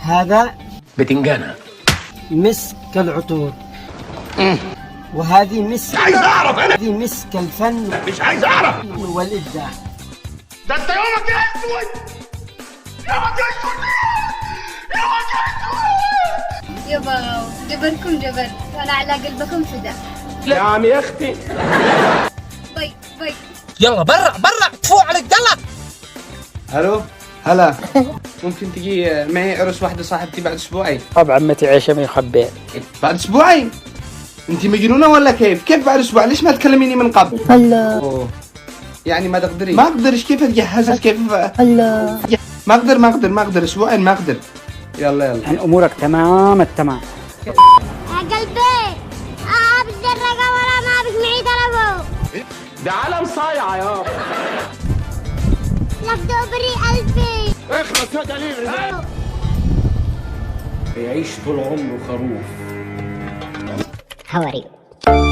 هذا بتنجانة مسك العطور. وهذه مسك، عايز اعرف انا، هذه مسك الفن مش عايز اعرف. والإبداع. ده انت يومك اسود، يومك اسود، يومك اسود. يابا جبلكم جبل وانا على قلبكم فدا. يا عم يا اختي. باي باي. يلا برا فوق عليك يلا. الو هلا. ممكن تجي معي عرس واحدة صاحبتي بعد اسبوعين؟ طبعا عمتي عيشه ما يخبئ. بعد اسبوعين؟ انت مجنونة ولا كيف؟ كيف بعد اسبوع؟ ليش ما تكلميني من قبل؟ هلا يعني ما تقدري؟ ما اقدرش. كيف اتجهز؟ كيف؟ هلا ما اقدر اسبوعين ما اقدر. يلا الحين امورك تمام التمام. يا قلبي بدي الرقم ولا ما بك معي تلفون. ده عالم صايعة يا لك دبري قلبي. اخلص يا دليل. يعيش طول عمره خروف. How are you?